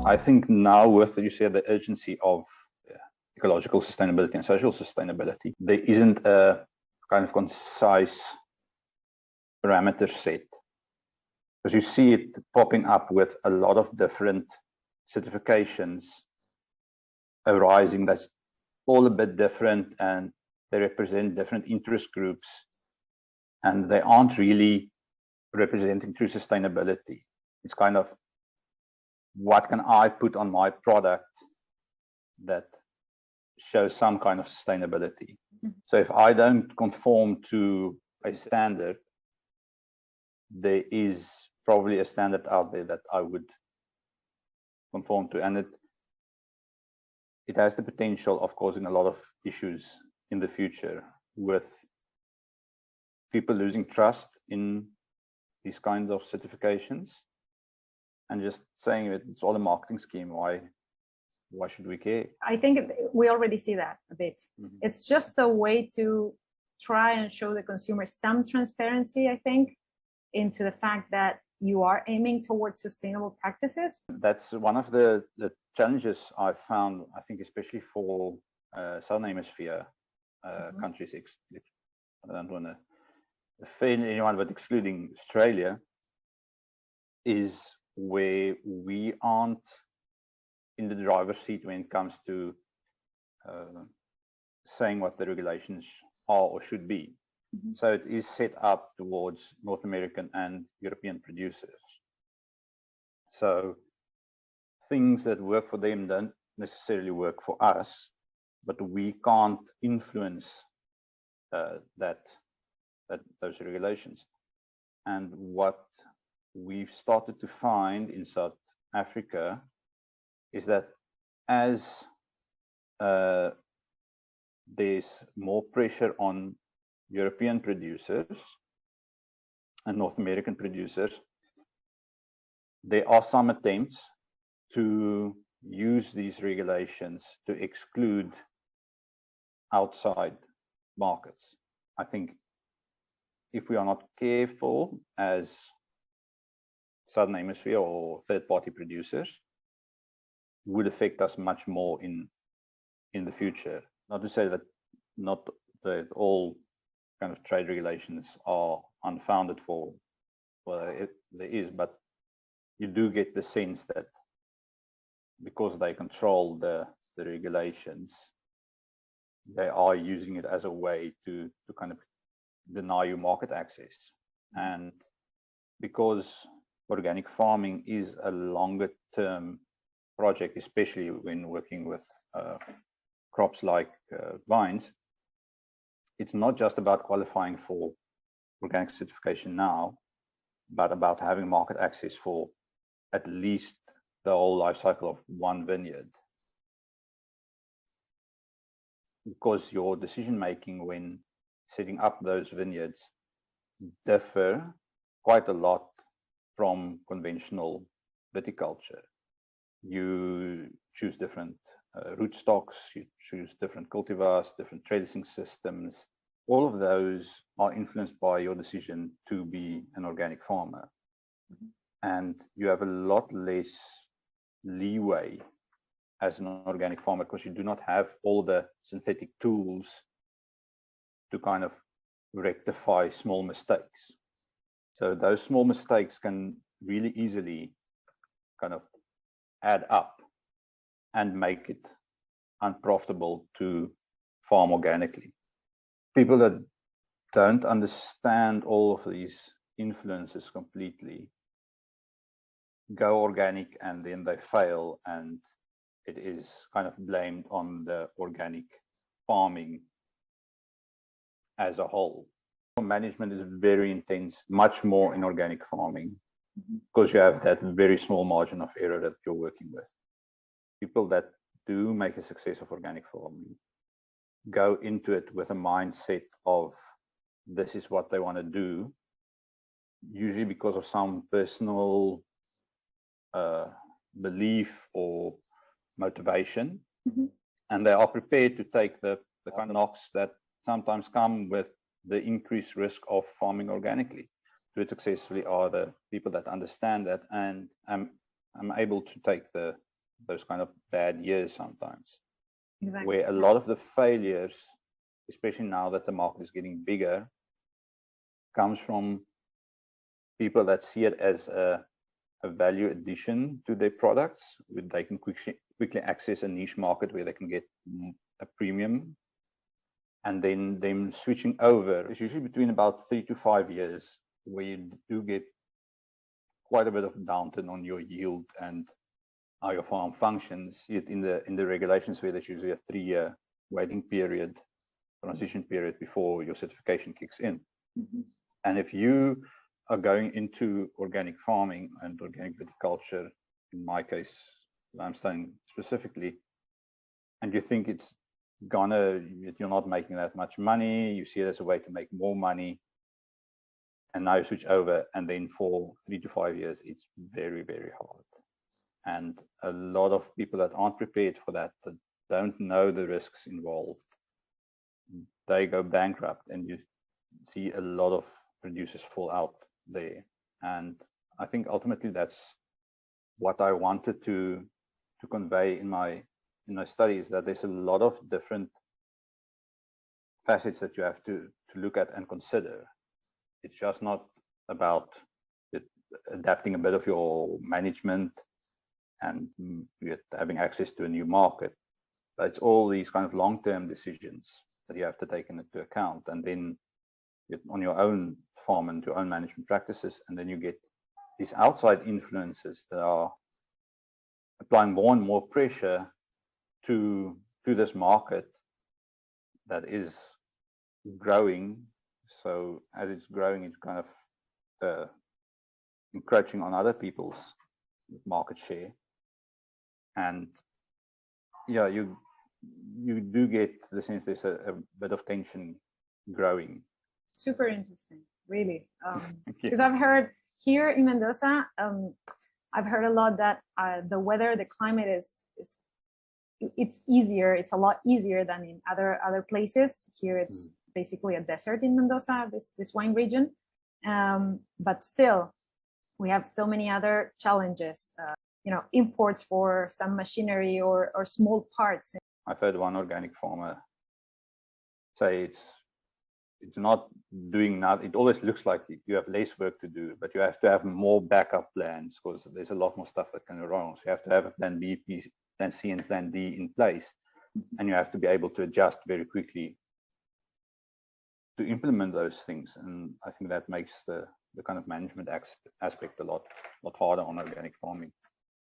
I think now with, you said, the urgency of ecological sustainability and social sustainability, there isn't a kind of concise parameter set, because you see it popping up with a lot of different certifications arising that's all a bit different, and they represent different interest groups, and they aren't really representing true sustainability. It's kind of, what can I put on my product that shows some kind of sustainability? So if I don't conform to a standard, there is probably a standard out there that I would conform to, and it has the potential of causing a lot of issues in the future, with people losing trust in these kinds of certifications and just saying it's all a marketing scheme. Why should we care? I think we already see that a bit. It's just a way to try and show the consumer some transparency, I think, into the fact that you are aiming towards sustainable practices. That's one of the challenges I've found, I think, especially for Southern Hemisphere countries. I don't want to offend anyone, but excluding Australia, is where we aren't in the driver's seat when it comes to saying what the regulations are or should be. So it is set up towards North American and European producers. So things that work for them don't necessarily work for us, but we can't influence those regulations. And what we've started to find in South Africa is that as there's more pressure on European producers and North American producers, there are some attempts to use these regulations to exclude outside markets. I think if we are not careful as Southern Hemisphere or third-party producers, would affect us much more in the future. Not to say that not that all kind of trade regulations are unfounded there is, but you do get the sense that because they control the regulations, they are using it as a way to kind of deny you market access. And because organic farming is a longer term project, especially when working with crops like vines, it's not just about qualifying for organic certification now, but about having market access for at least the whole life cycle of one vineyard. Because your decision making when setting up those vineyards differ quite a lot from conventional viticulture. You choose different rootstocks, you choose different cultivars, different trellising systems. All of those are influenced by your decision to be an organic farmer. And you have a lot less leeway as an organic farmer because you do not have all the synthetic tools to kind of rectify small mistakes. So those small mistakes can really easily kind of add up and make it unprofitable to farm organically. People that don't understand all of these influences completely go organic and then they fail, and it is kind of blamed on the organic farming as a whole. Management is very intense, much more in organic farming, because you have that very small margin of error that you're working with. People that do make a success of organic farming go into it with a mindset of this is what they want to do, usually because of some personal belief or motivation, and they are prepared to take the kind of knocks that sometimes come with the increased risk of farming organically. Do it successfully are the people that understand that and I'm able to take the those kind of bad years sometimes, Exactly. where a lot of the failures, especially now that the market is getting bigger, comes from people that see it as a value addition to their products, where they can quickly access a niche market where they can get a premium, and then them switching over. It's usually between about 3 to 5 years where you do get quite a bit of downturn on your yield and how your farm functions. Yet in the regulations where there's usually a 3-year waiting period, transition period before your certification kicks in. And if you are going into organic farming and organic viticulture, in my case, limestone specifically, and you think you're not making that much money, you see it as a way to make more money, and now you switch over, and then for 3 to 5 years, it's very, very hard. And a lot of people that aren't prepared for that don't know the risks involved, they go bankrupt, and you see a lot of producers fall out there. And I think ultimately that's what I wanted to convey in my studies, that there's a lot of different facets that you have to look at and consider. It's just not about adapting a bit of your management and having access to a new market, but it's all these kind of long-term decisions that you have to take into account, and then on your own farm and your own management practices, and then you get these outside influences that are applying more and more pressure to this market that is growing. So as it's growing, it's kind of encroaching on other people's market share, and yeah, you do get the sense there's a bit of tension growing. Super interesting, really, because I've heard here in Mendoza, I've heard a lot that the weather, the climate is it's easier. It's a lot easier than in other places. Here it's basically a desert in Mendoza, this wine region, but still we have so many other challenges. Imports for some machinery or small parts. I've heard one organic farmer say it's not doing nothing. It always looks like you have less work to do, but you have to have more backup plans because there's a lot more stuff that can go wrong. So you have to have a plan B, plan C, and plan D in place, and you have to be able to adjust very quickly to implement those things. And I think that makes the kind of management aspect a lot harder on organic farming.